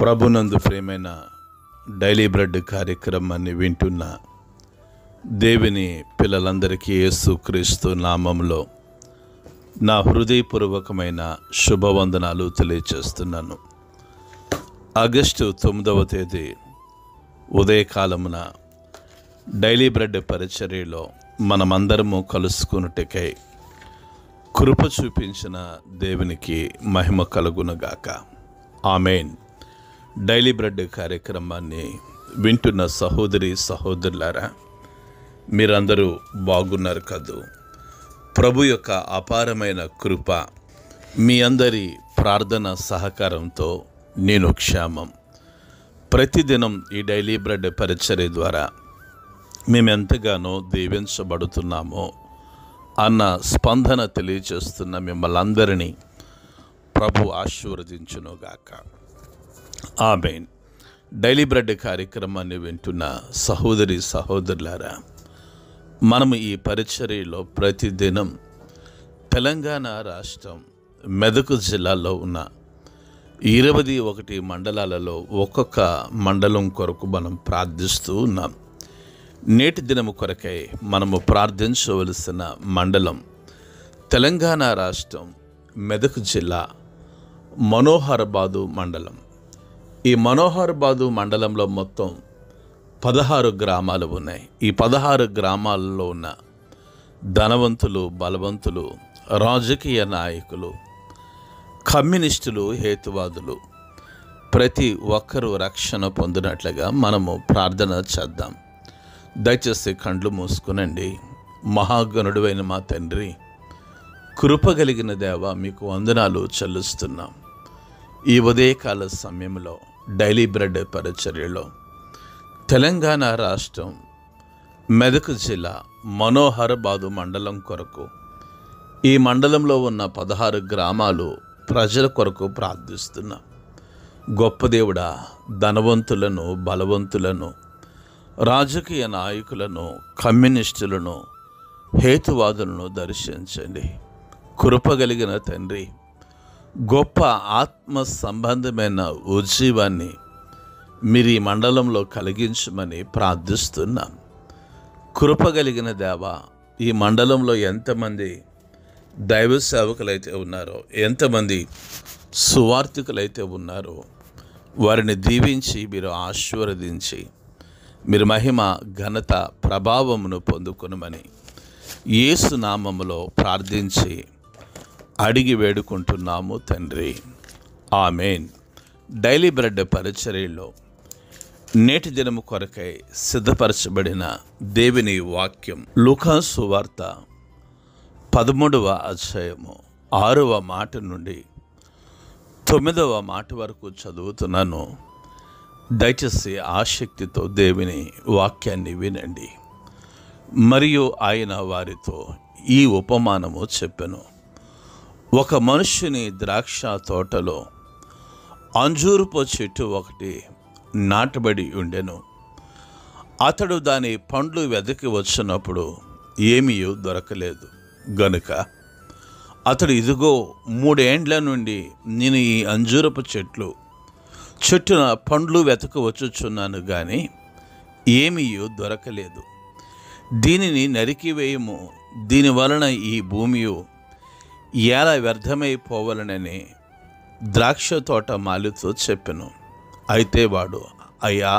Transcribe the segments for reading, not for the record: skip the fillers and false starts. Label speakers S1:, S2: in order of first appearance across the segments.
S1: ప్రభునందు ప్రియమైన daily bread కార్యక్రమాన్ని వింటున్న దేవుని పిల్లలందరికీ యేసుక్రీస్తు నామంలో నా హృదయపూర్వకమైన శుభవందనాలు తెలియచేస్తున్నాను. ఆగస్టు 9వ తేదీ ఉదయకాలమున డైలీ బ్రెడ్ పరిచర్యలో మనమందరము కలుసుకున్నట్టుకై కృప చూపించిన దేవునికి మహిమ కలుగునుగాక. ఆమేన్. డైలీ బ్రెడ్ కార్యక్రమాన్ని వింటున్న సహోదరి సహోదరులారా, మీరందరూ బాగున్నారు కదూ? ప్రభు యొక్క అపారమైన కృప, మీ అందరి ప్రార్థన సహకారంతో నేను క్షేమం. ప్రతిదినం ఈ డైలీ బ్రెడ్ పరిచర్య ద్వారా మేమెంతగానో దీవించబడుతున్నామో అన్న స్పందన తెలియచేస్తున్న మిమ్మల్ని అందరినీ ప్రభు ఆశీర్వదించునుగాక. ఆమేన్. డైలీ బ్రెడ్ కార్యక్రమాన్ని వింటున్న సహోదరి సహోదరులారా, మనము ఈ పరిచర్యలో ప్రతిదినం తెలంగాణ రాష్ట్రం మెదక్ జిల్లాలో ఉన్న 21 మండలాలలో ఒక్కొక్క మండలం కొరకు మనం ప్రార్థిస్తూ ఉన్నాం. నేటి దినము కొరకై మనము ప్రార్థించవలసిన మండలం తెలంగాణ రాష్ట్రం మెదక్ జిల్లా మనోహరాబాదు మండలం. ఈ మనోహరాబాదు మండలంలో మొత్తం 16 గ్రామాలు ఉన్నాయి. ఈ 16 గ్రామాలలో ఉన్న ధనవంతులు, బలవంతులు, రాజకీయ నాయకులు, కమ్యూనిస్టులు, హేతువాదులు ప్రతి ఒక్కరూ రక్షణ పొందినట్లుగా మనము ప్రార్థన చేద్దాం. దయచేసి కండ్లు మూసుకునండి. మహాగణుడైన మా తండ్రి, కృపగలిగిన దేవ, మీకు వందనాలు చెల్లిస్తున్నాం. ఈ ఉదయకాల సమయంలో డైలీ బ్రెడ్ పరిచర్యలో తెలంగాణ రాష్ట్రం మెదక్ జిల్లా మనోహరాబాదు మండలం కొరకు, ఈ మండలంలో ఉన్న 16 గ్రామాలు ప్రజల కొరకు ప్రార్థిస్తున్నాం. గొప్ప దేవుడా, ధనవంతులను, బలవంతులను, రాజకీయ నాయకులను, కమ్యూనిస్టులను, హేతువాదులను దర్శించండి. కృపగలిగిన తండ్రి, గొప్ప ఆత్మ సంబంధమైన ఉజ్జీవాన్ని మీరు ఈ మండలంలో కలిగించమని ప్రార్థిస్తున్నాం. కృపగలిగిన దేవ, ఈ మండలంలో ఎంతమంది దైవ సేవకులైతే ఉన్నారో, ఎంతమంది సువార్థికులైతే ఉన్నారో వారిని దీవించి మీరు ఆశీర్వదించి మీరు మహిమ, ఘనత, ప్రభావమును పొందుకొనమని యేసు నామములో ప్రార్థించి అడిగి వేడుకుంటున్నాము తండ్రి. ఆమేన్. డైలీ బ్రెడ్ పరిచర్యలో నేటి దినము కొరకై సిద్ధపరచబడిన దేవుని వాక్యం లూకా సువార్త 13వ అధ్యాయము 6వ మాట నుండి 9వ మాట వరకు చదువుతున్నాను. దయచేసి ఆసక్తితో దేవుని వాక్యాన్ని వినండి. మరియు ఆయన వారితో ఈ ఉపమానము చెప్పెను. ఒక మనుష్యుని ద్రాక్ష తోటలో అంజూరపు చెట్టు ఒకటి నాటబడి ఉండెను. అతడు దాని పండ్లు వెదకి వచ్చినప్పుడు ఏమీ దొరకలేదు గనుక అతడు, ఇదిగో 3 ఏండ్ల నుండి నేను ఈ అంజూరపు చెట్టున పండ్లు వెతకవచ్చుచున్నాను, కానీ ఏమీ దొరకలేదు. దీనిని నరికివేయము, దీని వలన ఈ భూమి ఎలా వ్యర్థమైపోవాలనని ద్రాక్ష తోట మాలితో చెప్పెను. అయితే వాడు, అయ్యా,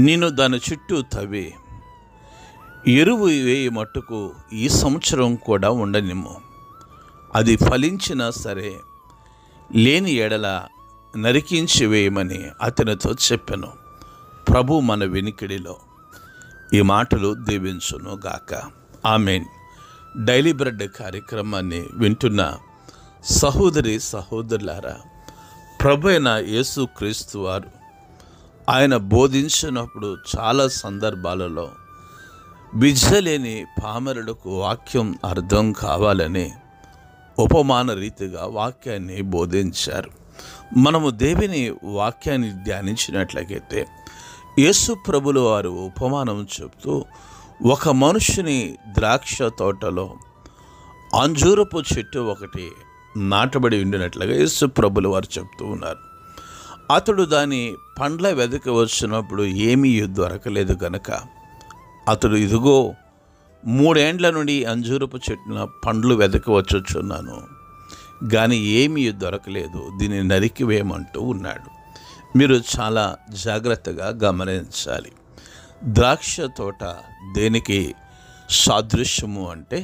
S1: నేను దాని చుట్టూ తవ్వి ఎరువు వేయి మట్టుకు ఈ సంవత్సరం కూడా ఉండనిమ్ము. అది ఫలించినా సరే, లేని ఎడల నరికించి వేయమని అతనితో చెప్పెను. ప్రభు మన వినికిడిలో ఈ మాటలు దీవించును గాక. ఆమేన్. డైలీ బ్రెడ్ కార్యక్రమాన్ని వింటున్న సహోదరి సహోదరులారా, ప్రభు అయిన యేసుక్రీస్తు వారు ఆయన బోధించినప్పుడు చాలా సందర్భాలలో విద్య లేని పామరులకు వాక్యం అర్థం కావాలని ఉపమాన రీతిగా వాక్యాన్ని బోధించారు. మనము దేవుని వాక్యాన్ని ధ్యానించినట్లయితే యేసు ప్రభుల వారు ఉపమానం చెప్తూ ఒక మనుషుని ద్రాక్ష తోటలో అంజూరపు చెట్టు ఒకటి నాటబడి ఉండినట్లుగా యేసు ప్రభుల వారు చెప్తూ ఉన్నారు. అతడు దాని పండ్ల వెదక వచ్చినప్పుడు ఏమీ దొరకలేదు గనక అతడు, ఇదిగో 3 ఏండ్ల నుండి అంజూరపు చెట్టున పండ్లు వెదక వచ్చుచున్నాను, కానీ ఏమీ దొరకలేదు, దీన్ని నరికివేయమంటూ ఉన్నాడు. మీరు చాలా జాగ్రత్తగా గమనించాలి. ద్రాక్ష తోట దేనికి సాదృశ్యము అంటే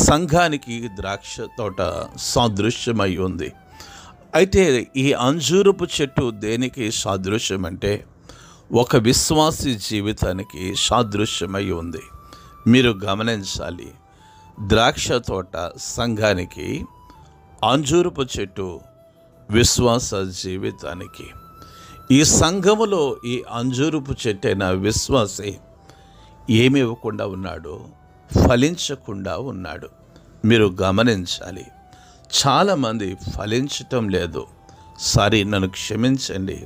S1: సంఘానికి ద్రాక్ష తోట సాదృశ్యమై ఉంది. అయితే ఈ అంజూరపు చెట్టు దేనికి సాదృశ్యం అంటే ఒక విశ్వాసి జీవితానికి సాదృశ్యమై ఉంది. మీరు గమనించాలి. ద్రాక్ష తోట సంఘానికి, అంజూరపు చెట్టు విశ్వాస జీవితానికి. ఈ సంఘములో ఈ అంజూరపు చెట్టు అయిన విశ్వాసి ఏమి ఇవ్వకుండా ఉన్నాడు, ఫలించకుండా ఉన్నాడు. మీరు గమనించాలి. చాలామంది ఫలించటం లేదు. సారీ, నన్ను క్షమించండి.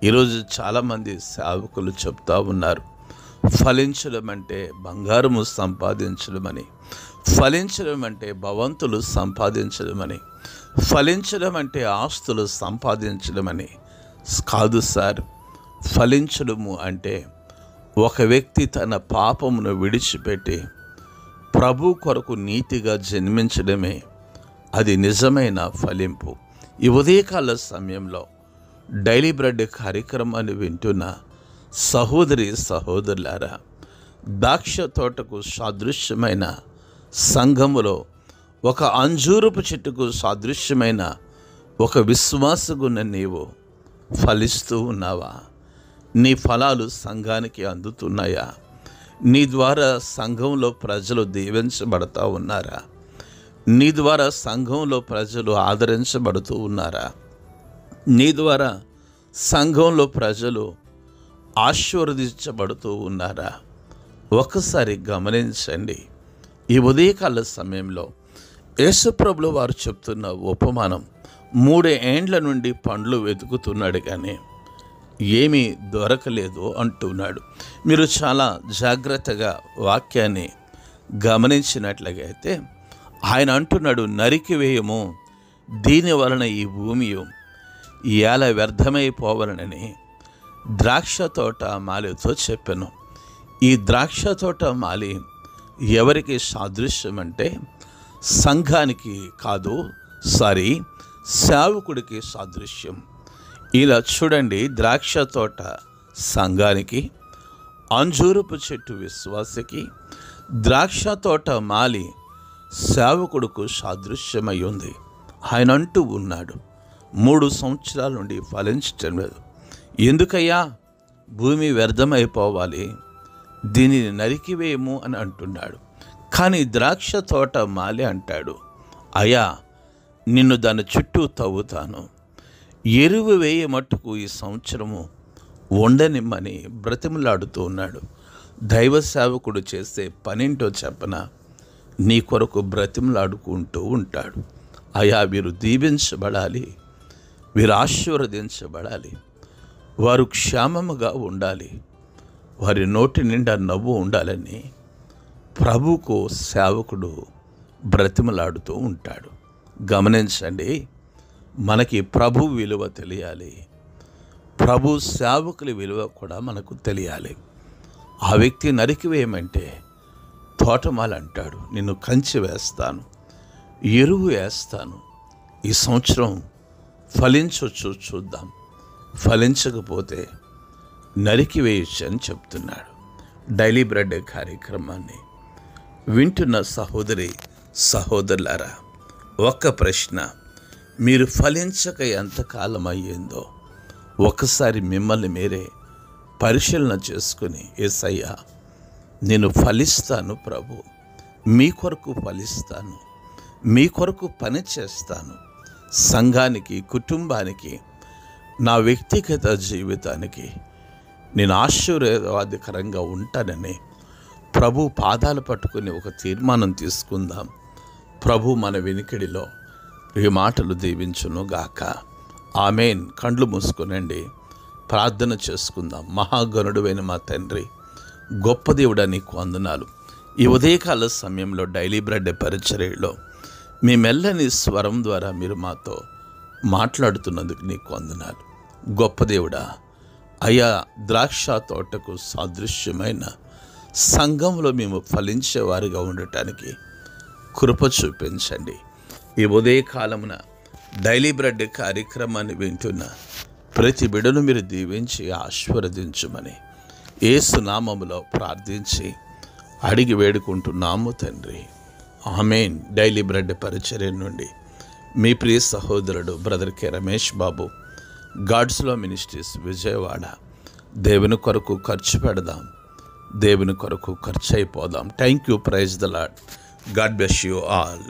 S1: ఈరోజు చాలామంది సేవకులు చెప్తా ఉన్నారు, ఫలించడం అంటే బంగారము సంపాదించడమని, ఫలించడం అంటే భవంతులు సంపాదించడమని, ఫలించడం అంటే ఆస్తులు సంపాదించడమని. కాదు సార్, ఫలించడము అంటే ఒక వ్యక్తి తన పాపమును విడిచిపెట్టి ప్రభు కొరకు నీతిగా జన్మించడమే అది నిజమైన ఫలింపు. ఈ ఉదయకాల సమయంలో డైలీ బ్రెడ్ కార్యక్రమాన్ని వింటున్న సహోదరి సహోదరులారా, ద్రాక్ష తోటకు సాదృశ్యమైన సంఘములో ఒక అంజూరపు చెట్టుకు సాదృశ్యమైన ఒక విశ్వాసగున్న నీవు ఫలిస్తూ ఉన్నావా? నీ ఫలాలు సంఘానికి అందుతున్నాయా? నీ ద్వారా సంఘంలో ప్రజలు దీవించబడతా ఉన్నారా? నీ ద్వారా సంఘంలో ప్రజలు ఆదరించబడుతూ ఉన్నారా? నీ ద్వారా సంఘంలో ప్రజలు ఆశీర్వదించబడుతూ ఉన్నారా? ఒక్కసారి గమనించండి. ఈ ఉదయకాల సమయంలో యేసుప్రభులు వారు చెప్తున్న ఉపమానం, 3 ఏండ్ల నుండి పండ్లు వెతుకుతున్నాడు కానీ ఏమీ దొరకలేదు అంటున్నాడు. మీరు చాలా జాగ్రత్తగా వాక్యాన్ని గమనించినట్లుగా అయితే ఆయన అంటున్నాడు, నరికివేయము, దీని వలన ఈ భూమి ఎలా వ్యర్థమైపోవాలనని ద్రాక్ష తోట మాలితో చెప్పాను. ఈ ద్రాక్ష తోట మాలి ఎవరికి సాదృశ్యం అంటే సంఘానికి కాదు, సేవకుడికి సాదృశ్యం. ఇలా చూడండి, ద్రాక్ష తోట సంఘానికి, అంజూరపు చెట్టు విశ్వాసకి, ద్రాక్ష తోట మాలి సేవకుడుకు సాదృశ్యమై ఉంది. ఆయన అంటూ ఉన్నాడు, 3 సంవత్సరాల నుండి ఫలించటం లేదు. ఎందుకయ్యా? భూమి వ్యర్థమైపోవాలి, దీనిని నరికివేయము అని అంటున్నాడు. కానీ ద్రాక్ష తోట మాలి అంటాడు, అయ్యా నిన్ను దాని చుట్టూ తవ్వుతాను, ఎరువు వేయ మట్టుకు ఈ సంవత్సరము ఉండనిమ్మని బ్రతిమలాడుతూ ఉన్నాడు. దైవ సేవకుడు చేసే పనింటో చెప్పన, నీ కొరకు బ్రతిమలాడుకుంటూ ఉంటాడు. అయా వీరు దీవించబడాలి, వీరు ఆశీర్వదించబడాలి, వారు క్షేమముగా ఉండాలి, వారి నోటి నిండా నవ్వు ఉండాలని ప్రభువుకు సేవకుడు బ్రతిమలాడుతూ ఉంటాడు. గమనించండి, మనకి ప్రభు విలువ తెలియాలి, ప్రభు సేవకుల విలువ కూడా మనకు తెలియాలి. ఆ వ్యక్తి నరికివేయమంటే తోటమాల అంటాడు, నిన్ను కంచి వేస్తాను, ఎరువు వేస్తాను, ఈ సంవత్సరం ఫలించొచ్చు చూద్దాం, ఫలించకపోతే నరికివేయచ్చు అని చెప్తున్నాడు. డైలీ బ్రెడ్ కార్యక్రమాన్ని వింటున్న సహోదరి సహోదరులారా, ఒక్క ప్రశ్న, మీరు ఫలించక ఎంతకాలం అయ్యిందో ఒకసారి మిమ్మల్ని మీరే పరిశీలన చేసుకుని, యేసయ్యా నేను ఫలిస్తాను ప్రభు, మీ కొరకు ఫలిస్తాను, మీ కొరకు పని చేస్తాను, సంఘానికి, కుటుంబానికి, నా వ్యక్తిగత జీవితానికి నేను ఆశీర్వాదకరంగా ఉంటానని ప్రభు పాదాలు పట్టుకుని ఒక తీర్మానం తీసుకుందాం. ప్రభు మన వెనుకడిలో ఈ మాటలు దీవించును గాక. ఆమేన్. కండ్లు మూసుకునండి, ప్రార్థన చేసుకుందాం. మహాగణుడువైన మా తండ్రి, గొప్ప దేవుడా నీకు వందనాలు. ఈ ఉదయకాల సమయంలో డైలీ బ్రెడ్ పరిచర్యలో మీ మెల్లని స్వరం ద్వారా మీరు మాతో మాట్లాడుతున్నందుకు నీకు వందనాలు. గొప్ప దేవుడా, అయా ద్రాక్ష తోటకు సాదృశ్యమైన సంఘంలో మేము ఫలించేవారిగా ఉండటానికి కృప చూపించండి. ఈ ఉదయకాలమున డైలీ బ్రెడ్ కార్యక్రమాన్ని వింటున్న ప్రతి బిడ్డను మీరు దీవించి ఆశీర్వదించుమని యేసు నామములో ప్రార్థించి అడిగి వేడుకుంటున్నాము తండ్రి. ఆమేన్. డైలీ బ్రెడ్ పరిచర్య నుండి మీ ప్రియ సహోదరుడు brother K Ramesh Babu, God's law ministries, Vijayawada. దేవుని కొరకు ఖర్చు పెడదాం, దేవుని కొరకు ఖర్చు అయిపోదాం. Thank you. Praise the Lord. God bless you all.